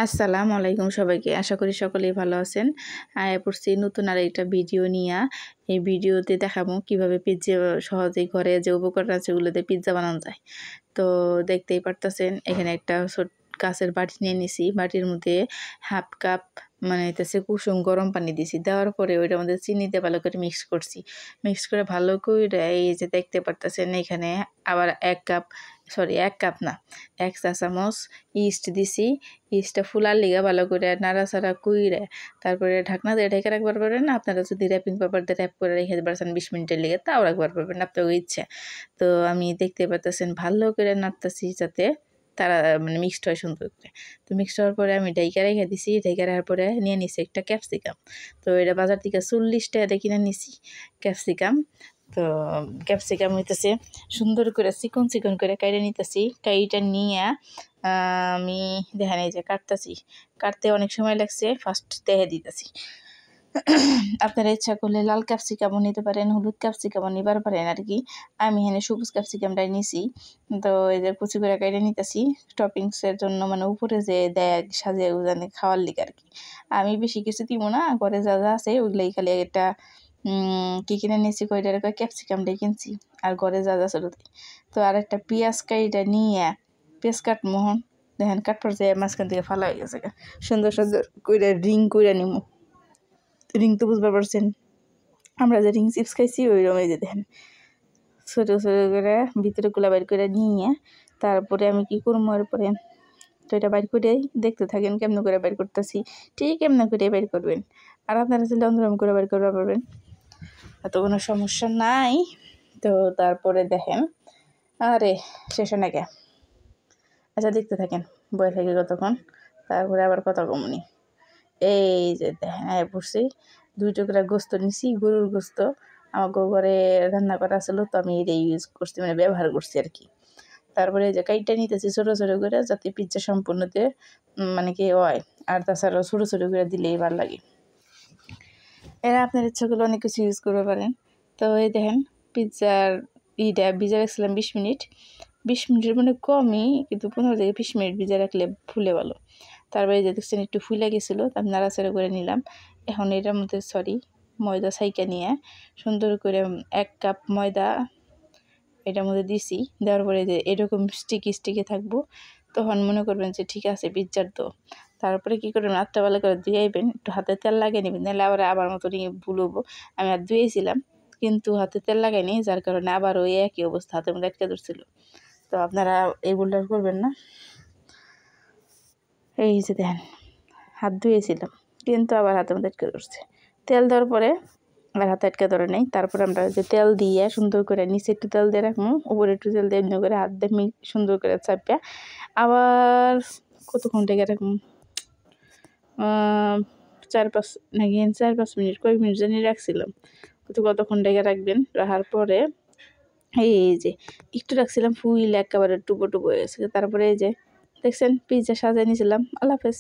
আসসালামু আলাইকুম সবাইকে। আশা করি সকলেই ভালো আছেন। আয়া পড়ছি নতুন আরেকটা ভিডিও নিয়া। এই ভিডিওতে দেখাবো কিভাবে পিজ্জা সহজেই ঘরে যে উপকরণ আছে ওগুলোতে পিজ্জা বানানো যায়। তো দেখতেই পারতেছেন এখানে একটা কাঁচের বাটি নিয়ে নিছি। বাটির মধ্যে হাফ কাপ মানে হইতেছে কুসুম গরম পানি দিছি। দেওয়ার পরে ওইটার মধ্যে চিনি দিয়ে ভালো করে মিক্স করছি। মিক্স করে ভালো করে এই যে দেখতে পারতেছেন এখানে আবার 1 কাপ না 1 চা চামচ ইস্ট দিছি। ইস্টটা ফুলার লিগা ভালো করে নাড়াচাড়া কইরা তারপরে ঢাকনা দিয়ে ঢেকে রাখবার পারবেন। আপনারা যদি র্যাপিং পেপার দিয়ে র্যাপ করে রেখে পারছেন 20 মিনিটের লিগে তাও রাখবার পারবেন আপনার ইচ্ছা। তো আমি দেখতে পারতেছেন ভালো করে নাড়তেছি যাতে তারা মানে মিক্সড হয় সুন্দর করে। তো মিক্সড হওয়ার পরে আমি ঢাইকা রেখে দিছি। ঢাইকা রাখার পরে নিয়ে নিছি একটা ক্যাপসিকাম। তো এটা বাজার থেকে 40 টাকা দিয়ে কিনে নিছি ক্যাপসিকাম। তো ক্যাপসিকাম হইতেছে সুন্দর করে চিকন চিকন করে কাইটে নিতেছি। কাইটা নিয়ে আমি দেখেন এই যে কাটতে অনেক সময় লাগছে। ফার্স্ট দেখে দিতেছি। আপনারা ইচ্ছা করলে লাল ক্যাপসিকামও নিতে পারেন, হলুদ ক্যাপসিকামও নিবার পারেন আর কি। আমি এখানে সবুজ ক্যাপসিকামটাই নিছি। তো এই যে কুচি করে কেটে নিতেছি টপিংসের জন্য, মানে উপরে যে দেয় সাজিয়ে জানে খাওয়ার লিগে আর কি। আমি বেশি কিছু দিব না, ঘরে যা যা আছে ওইগুলাই খালি একটা কি কিনে নিয়েছি কয়টার ক্যাপসিকামটাই কিনছি আর ঘরে যা যা ছিল। তো আর একটা পেঁয়াজ কাইটা নিয়ে পেঁয়াজ কাটমোহন দেখেন কাটপর যে মাঝখান থেকে ফালা হয়ে গেছে। সুন্দর সুন্দর করে রিং করে নিমু। রিং তো বুঝতে পারছেন, আমরা যে রিং চিপস খাইছি ওই রকমই যে দেখেন ছোটো ছোটো করে ভিতরে গুলা বাইর করে নিয়ে তারপরে আমি কি করবো এরপরে। তো এটা বাইর করে দেখতে থাকেন কেমন করে বাইর করতেছি, ঠিক এমন করে বাইর করবেন। আর আপনারা চাইলে অন্যরকম করে বাইর করতে পারবেন, এত কোনো সমস্যা নাই। তো তারপরে দেখেন আরে শেষ নাকি, আচ্ছা দেখতে থাকেন বয়ে থাকে কতক্ষণ, তারপরে আবার কথা কমনি। এই যে দেখেন পড়ছি 2 টুকরা গোস্ত নিছি, গরুর গোস্ত। আমার ঘরে রান্না করা ছিল তো আমি এটা ইউজ করছি, মানে ব্যবহার করছি আর কি। তারপরে এই যে কাইটা নিতেছি ছোটো ছোটো করে যাতে পিজ্জা সম্পূর্ণতে মানে কি হয়। আর তাছাড়াও ছোটো ছোটো করে দিলেই ভালো লাগে। এরা আপনার ইচ্ছা করলে অনেক কিছু ইউজ করতে পারেন। তো এই দেখেন পিজ্জার ভিজা রাখছিলাম 20 মিনিট। 20 মিনিটের মানে কমই, কিন্তু 15 থেকে 20 মিনিট ভিজা রাখলে ফুলে ভালো। তারপরে যে দেখছেন একটু ফুলে গেছিলো, আমি নাড়াচাড়া করে নিলাম। এখন এটার মধ্যে ময়দা ছাইকা নিয়ে সুন্দর করে 1 কাপ ময়দা এটার মধ্যে দিছি। দেওয়ার পরে যে এরকম স্টিকি থাকবো, তখন মনে করবেন যে ঠিক আছে পিজ্জার তো। তারপরে কী করবেন, হাতটা ভালো করে ধুয়ে আইবেন, একটু হাতে তেল লাগিয়ে নেবেন, নাহলে আবার মতো নিয়ে ভুলবো। আমি আর ধুয়েছিলাম কিন্তু হাতে তেল লাগাইনি, যার কারণে আবার ওই একই অবস্থা, হাতের মধ্যে আটকে ধরছিল। তো আপনারা এই ভুলটা করবেন না। এই যে দেখেন হাত ধুয়েছিলাম কিন্তু আবার হাতের মধ্যে আটকে ধরছে। তেল দেওয়ার পরে আর হাতে আটকে ধরে নেই। তারপরে আমরা যে তেল দিয়ে সুন্দর করে নিচে একটু তেল দিয়ে রাখবো, উপরে একটু তেল দিয়ে এমনি করে হাত দিয়ে সুন্দর করে চাপিয়া আবার কতক্ষণ থেকে রাখবো, 4-5 মিনিট, কয়েক মিনিট জানি রাখছিলাম। কতক্ষণ থেকে রাখবেন। রাখার পরে এই যে একটু রাখছিলাম ফুল একেবারে টুপো হয়ে গেছে। তারপরে এই যে দেখছেন পিজ্জা সাজিয়ে নিয়েছিলাম। আল্লাহ হাফেজ।